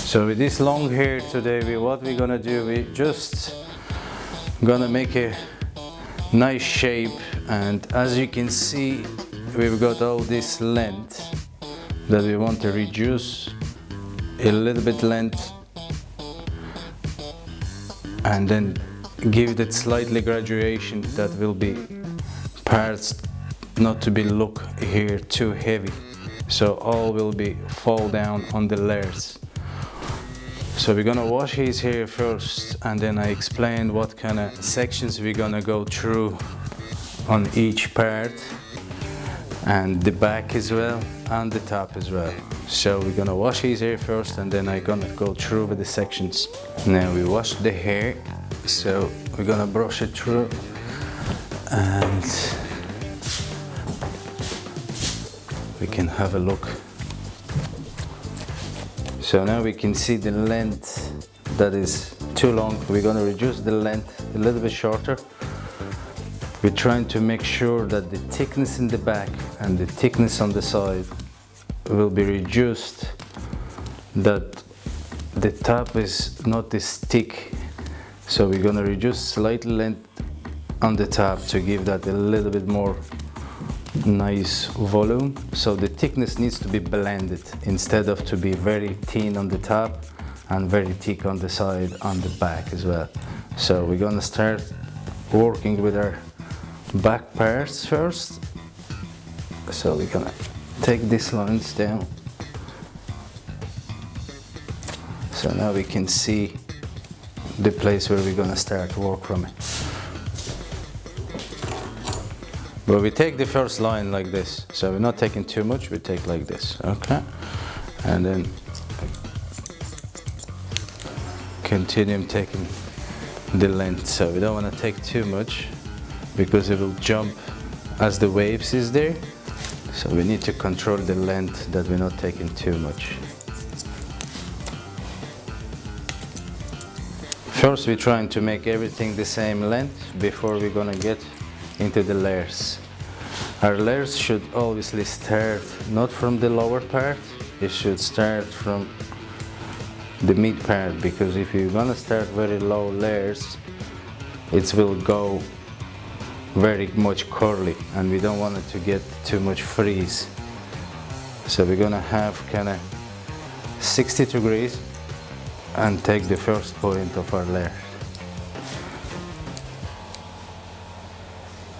So with this long hair today, what we're gonna do, we just gonna make a nice shape, and as you can see, we've got all this length that we want to reduce a little bit length and then give that slightly graduation that will be parts not to be look here too heavy, so all will be fall down on the layers. So we're gonna wash his hair first, and then I explain what kind of sections we're gonna go through on each part, and the back as well and the top as well. So we're gonna wash his hair first, and then I'm gonna go through with the sections. Now we wash the hair, so we're gonna brush it through, and we can have a look. So now we can see the length that is too long. We're gonna reduce the length a little bit shorter. We're trying to make sure that the thickness in the back and the thickness on the side will be reduced, that the top is not as thick. So we're gonna reduce slightly length on the top to give that a little bit more nice volume. So the thickness needs to be blended instead of to be very thin on the top and very thick on the side, on the back as well. So we're gonna start working with our back parts first. So we're gonna take these lines down. So now we can see the place where we're gonna start work from it. But we take the first line like this. So we're not taking too much, we take like this, okay? And then continue taking the length. So we don't wanna take too much because it will jump as the waves is there. So we need to control the length that we're not taking too much. First we're trying to make everything the same length before we're gonna get into the layers. Our layers should obviously start not from the lower part, it should start from the mid part, because if you're gonna start very low layers, it will go very much curly, and we don't want it to get too much freeze. So we're gonna have kind of 60 degrees and take the first point of our layer.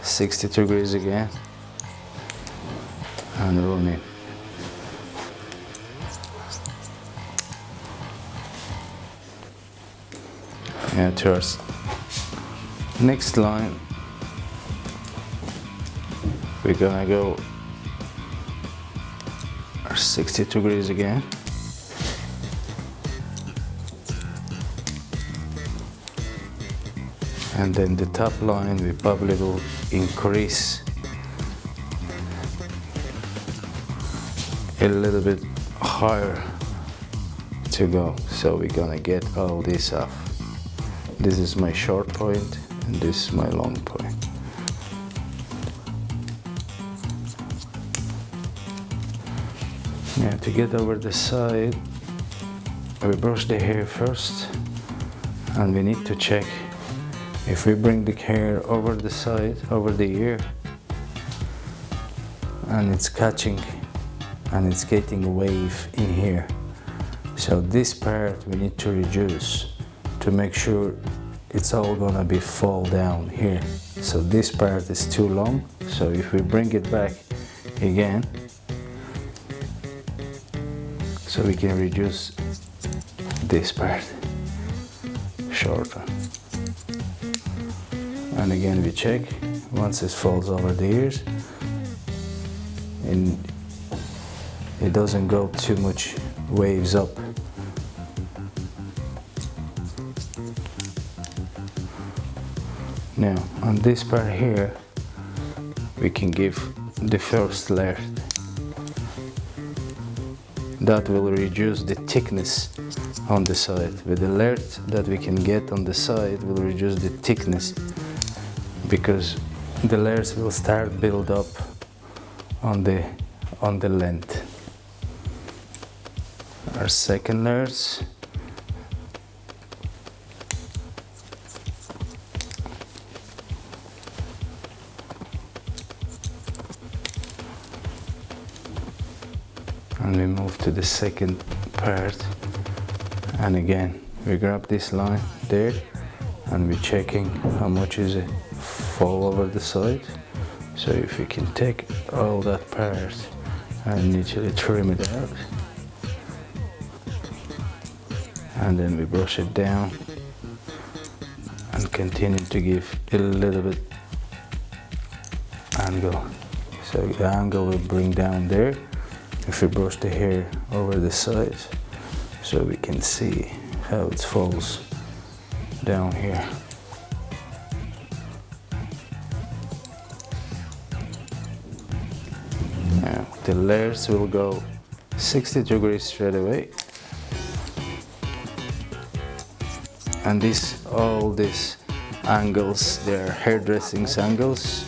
60 degrees again, and roll in. Yeah, to our next line, we're gonna go our 60 degrees again. And then the top line we probably will increase a little bit higher to go. So we're gonna get all this off. This is my short point and this is my long point. Now to get over the side, we brush the hair first, and we need to check if we bring the hair over the side, over the ear, and it's catching and it's getting a wave in here. So this part we need to reduce to make sure it's all gonna be fall down here. So this part is too long, so if we bring it back again, so we can reduce this part shorter. And again we check, once it falls over the ears and it doesn't go too much waves up. Now on this part here we can give the first layer. That will reduce the thickness on the side. With the layer that we can get on the side will reduce the thickness, because the layers will start build up on the length. Our second layers, and we move to the second part, and again we grab this line there and we're checking how much is it fall over the side. So if we can take all that part and literally trim it out, and then we brush it down and continue to give it a little bit angle. So the angle will bring down there if we brush the hair over the sides, so we can see how it falls down here. Now the layers will go 60 degrees straight away, and all these angles, they are hairdressing angles.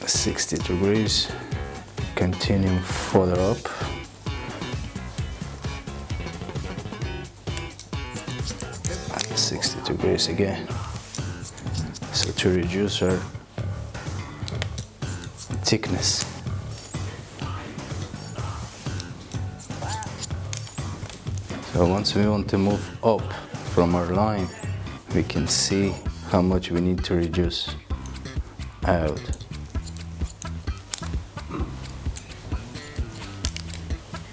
60 degrees, continue further up. And 60 degrees again. So to reduce our thickness. So once we want to move up from our line, we can see how much we need to reduce out.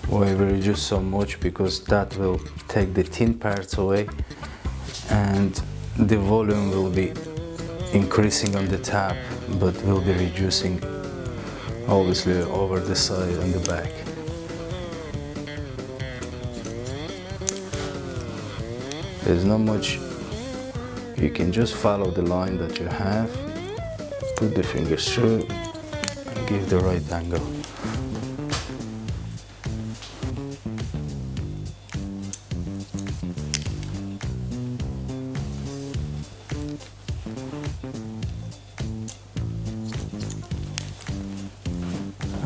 Why we reduce so much? Because that will take the thin parts away and the volume will be increasing on the top, but will be reducing obviously over the side and the back. There's not much, you can just follow the line that you have, put the fingers through and give the right angle.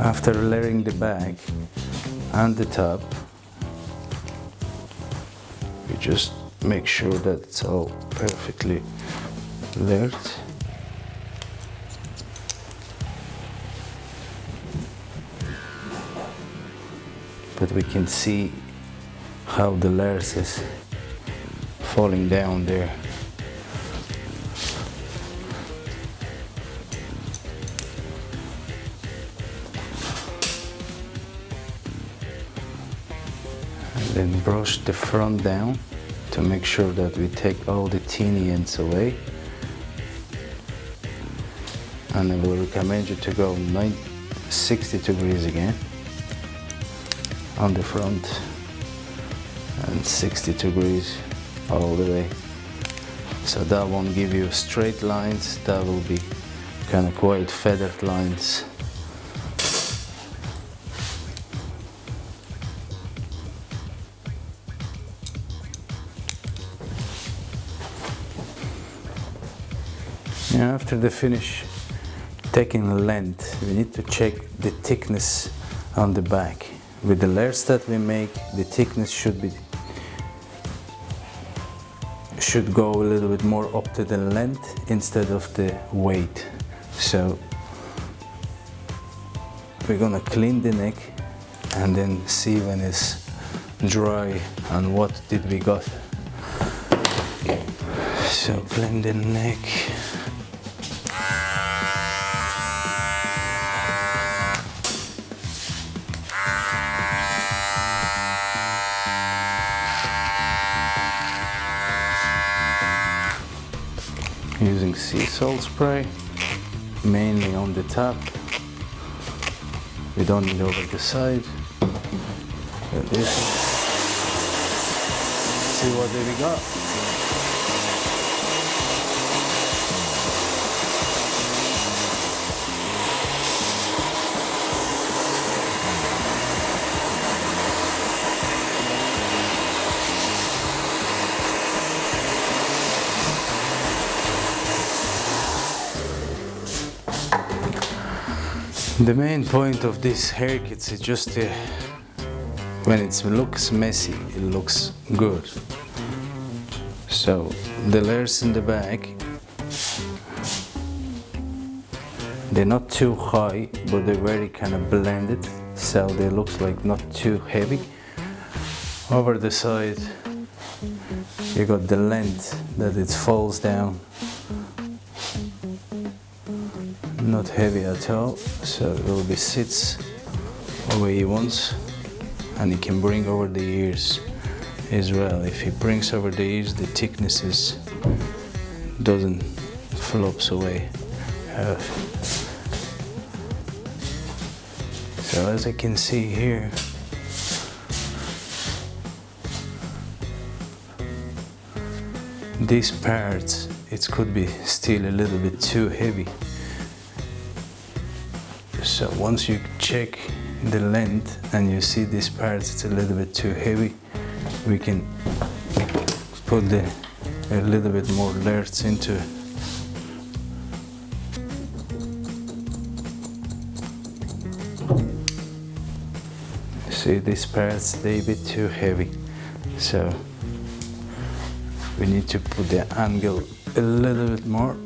After layering the back and the top, we just make sure that it's all perfectly layered. But we can see how the layers is falling down there. Then brush the front down to make sure that we take all the teeny ends away. And I will recommend you to go 60 degrees again on the front and 60 degrees all the way. So that won't give you straight lines, that will be kind of quite feathered lines. Now after the finish, taking length, we need to check the thickness on the back. With the layers that we make, the thickness should go a little bit more up to the length instead of the weight. So we're gonna clean the neck and then see when it's dry and what did we got. So clean the neck. Using sea salt spray, mainly on the top. We don't need over the side. Like this. See what we got. The main point of this haircut is just when it looks messy, it looks good. So the layers in the back, They're not too high, but they're very kind of blended, so they looks like not too heavy. Over the side, you got the length that it falls down, not heavy at all, so it will be sits where he wants, and he can bring over the ears as well. If he brings over the ears, the thicknesses doesn't flops away. So as I can see here, these parts, it could be still a little bit too heavy. So once you check the length and you see these parts, it's a little bit too heavy, we can put a little bit more layers into it. See, these parts, they're a bit too heavy, so we need to put the angle a little bit more.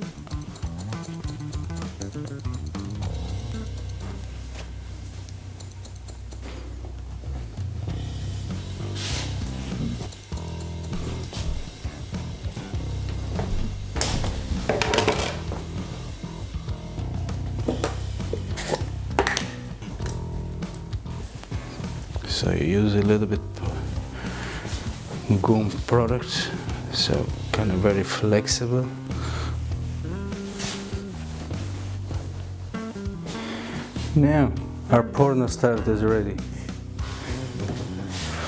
So you use a little bit Groom product, so kind of very flexible. Now our porno start is ready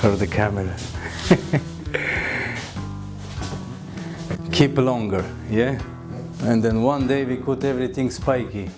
for the camera. Keep longer, yeah? And then one day we cut everything spiky.